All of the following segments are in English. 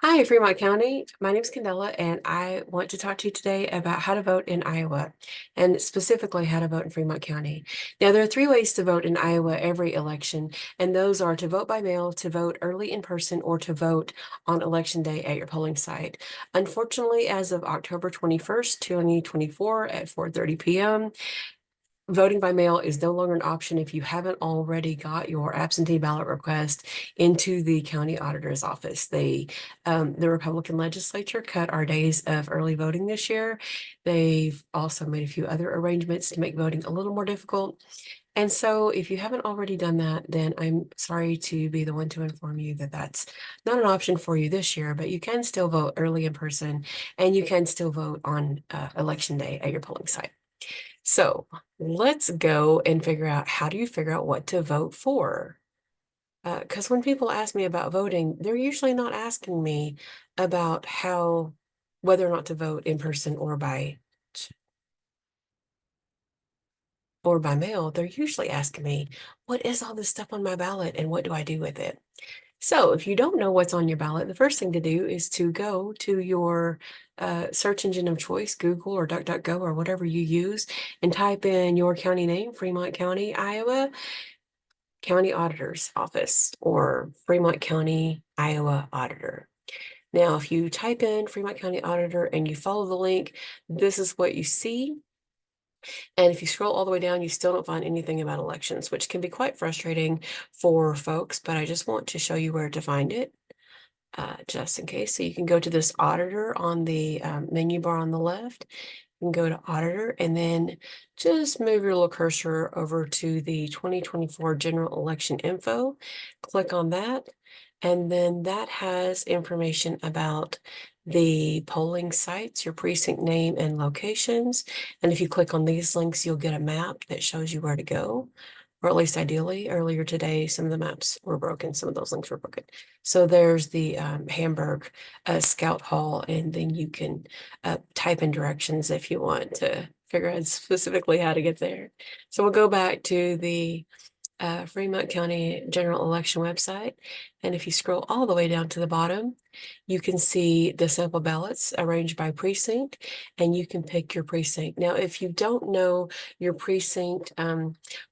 Hi, Fremont County. My name is Candela, and I want to talk to you today about how to vote in Iowa, and specifically how to vote in Fremont County. Now, there are three ways to vote in Iowa every election, and those are to vote by mail, to vote early in person, or to vote on election day at your polling site. Unfortunately, as of October 21st, 2024 at 4:30 p.m., voting by mail is no longer an option if you haven't already got your absentee ballot request into the county auditor's office. The Republican legislature cut our days of early voting this year. They've also made a few other arrangements to make voting a little more difficult. And so if you haven't already done that, then I'm sorry to be the one to inform you that that's not an option for you this year, but you can still vote early in person and you can still vote on election day at your polling site. So let's go and figure out, how do you figure out what to vote for? Because when people ask me about voting, they're usually not asking me about whether or not to vote in person or by mail. They're usually asking me, what is all this stuff on my ballot and what do I do with it? So if you don't know what's on your ballot, the first thing to do is to go to your search engine of choice, Google or DuckDuckGo or whatever you use, and type in your county name, Fremont County, Iowa, County Auditor's Office, or Fremont County, Iowa Auditor. Now, if you type in Fremont County Auditor and you follow the link, this is what you see. And if you scroll all the way down, you still don't find anything about elections, which can be quite frustrating for folks, but I just want to show you where to find it. Just in case. So you can go to this auditor on the menu bar on the left. You can go to auditor and then just move your little cursor over to the 2024 general election info. Click on that. And then that has information about the polling sites, your precinct name and locations. And if you click on these links, you'll get a map that shows you where to go. Or at least ideally, earlier today, some of the maps were broken, some of those links were broken. So there's the Hamburg Scout Hall, and then you can type in directions if you want to figure out specifically how to get there. So we'll go back to the Fremont County General Election website. And if you scroll all the way down to the bottom, you can see the sample ballots arranged by precinct, and you can pick your precinct. Now, if you don't know your precinct,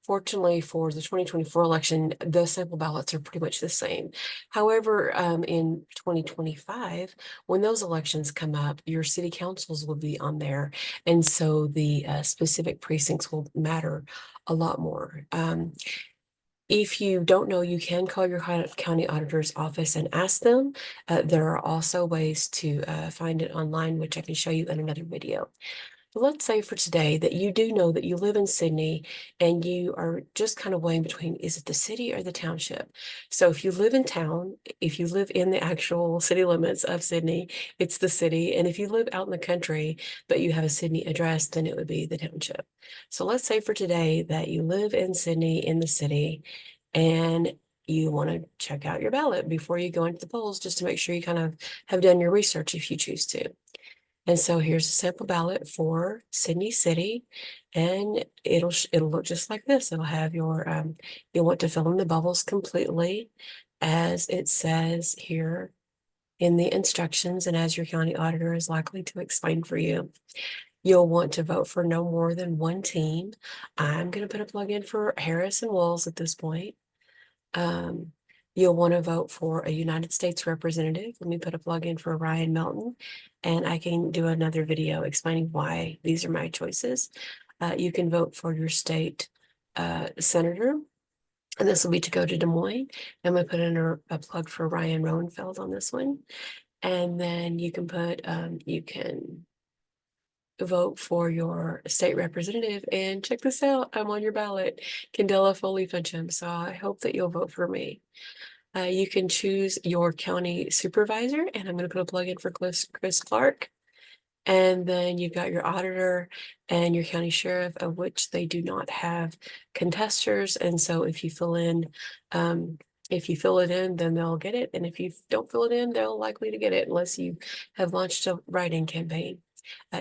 fortunately for the 2024 election, the sample ballots are pretty much the same. However, in 2025, when those elections come up, your city councils will be on there. And so the specific precincts will matter a lot more. If you don't know, you can call your county auditor's office and ask them. There are also ways to find it online, which I can show you in another video. Let's say for today that you do know that you live in Sydney and you are just kind of weighing between, is it the city or the township? So if you live in town, if you live in the actual city limits of Sydney, it's the city. And if you live out in the country, but you have a Sydney address, then it would be the township. So let's say for today that you live in Sydney in the city and you want to check out your ballot before you go into the polls, just to make sure you kind of have done your research if you choose to. And so here's a sample ballot for Sydney City, and it'll look just like this. It'll have your you'll want to fill in the bubbles completely, as it says here in the instructions, and as your county auditor is likely to explain for you. You'll want to vote for no more than one team. I'm going to put a plug in for Harris and Walls at this point. Um, you'll want to vote for a United States representative. Let me put a plug in for Ryan Melton, and I can do another video explaining why these are my choices. You can vote for your state senator, and this will be to go to Des Moines. I'm going to put in a plug for Ryan Roenfeld on this one. And then you can you can vote for your state representative, and check this out, I'm on your ballot, Candela Foley Fincham. So I hope that you'll vote for me. You can choose your county supervisor, and I'm going to put a plug in for Chris Clark. And then you've got your auditor and your county sheriff, of which they do not have contesters. And so if you fill it in, then they'll get it. And if you don't fill it in, they're likely to get it unless you have launched a write-in campaign.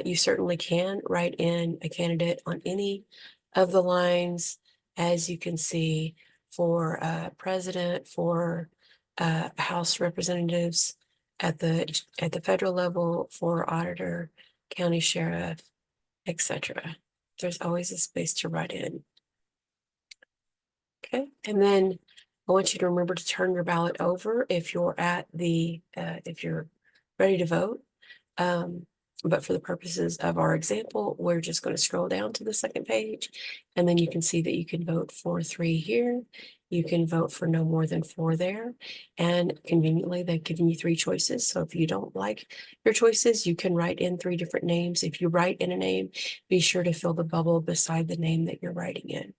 You certainly can write in a candidate on any of the lines, as you can see, for president, for House representatives, at the federal level for auditor, county sheriff, etc. There's always a space to write in. Okay, and then I want you to remember to turn your ballot over if you're if you're ready to vote. But for the purposes of our example, we're just going to scroll down to the second page, and then you can see that you can vote for 3 here. You can vote for no more than 4 there. And conveniently, they've given you 3 choices. So if you don't like your choices, you can write in 3 different names. If you write in a name, be sure to fill the bubble beside the name that you're writing in.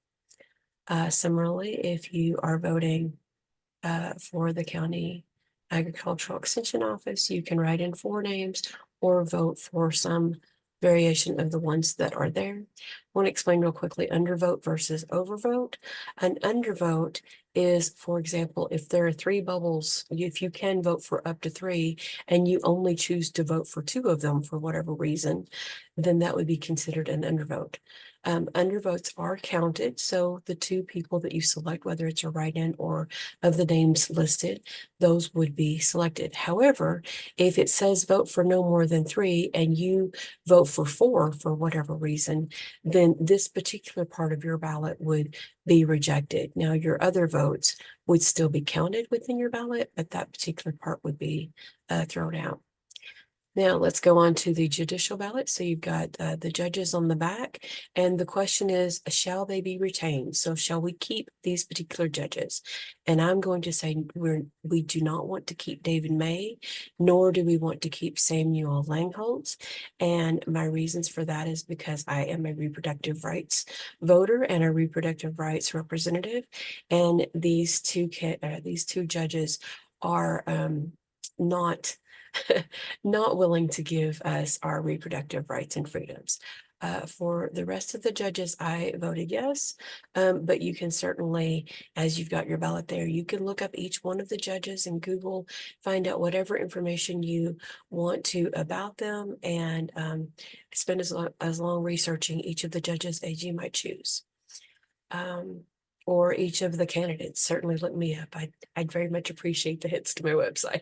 Similarly, if you are voting for the county agricultural extension office, you can write in 4 names or vote for some variation of the ones that are there. I want to explain real quickly undervote versus overvote. An undervote is, for example, if there are 3 bubbles, if you can vote for up to 3 and you only choose to vote for 2 of them for whatever reason, then that would be considered an undervote. Undervotes are counted, so the 2 people that you select, whether it's a write-in or of the names listed, those would be selected. However, if it says vote for no more than 3 and you vote for 4 for whatever reason, then this particular part of your ballot would be rejected. Now, your other votes would still be counted within your ballot, but that particular part would be thrown out. Now let's go on to the judicial ballot. So you've got the judges on the back, and the question is, shall they be retained? So shall we keep these particular judges? And I'm going to say we do not want to keep David May, nor do we want to keep Samuel Langholtz. And my reasons for that is because I am a reproductive rights voter and a reproductive rights representative, and these two judges are not not willing to give us our reproductive rights and freedoms. For the rest of the judges, I voted yes, but you can certainly, as you've got your ballot there, you can look up each one of the judges in Google, find out whatever information you want to about them, and spend as long researching each of the judges as you might choose. Or each of the candidates. Certainly look me up. I'd very much appreciate the hits to my website.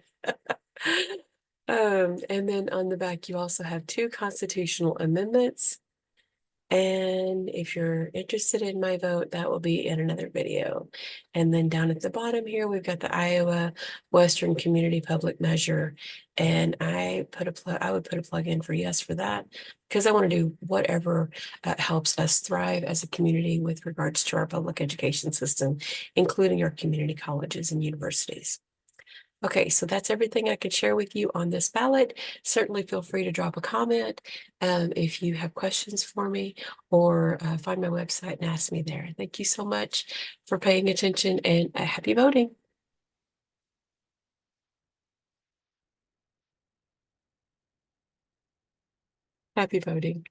And then on the back, you also have 2 constitutional amendments. And if you're interested in my vote, that will be in another video. And then down at the bottom here, we've got the Iowa Western Community Public Measure. And I would put a plug in for yes for that, because I want to do whatever helps us thrive as a community with regards to our public education system, including our community colleges and universities. Okay, so that's everything I could share with you on this ballot. Certainly feel free to drop a comment if you have questions for me, or find my website and ask me there. Thank you so much for paying attention, and happy voting. Happy voting.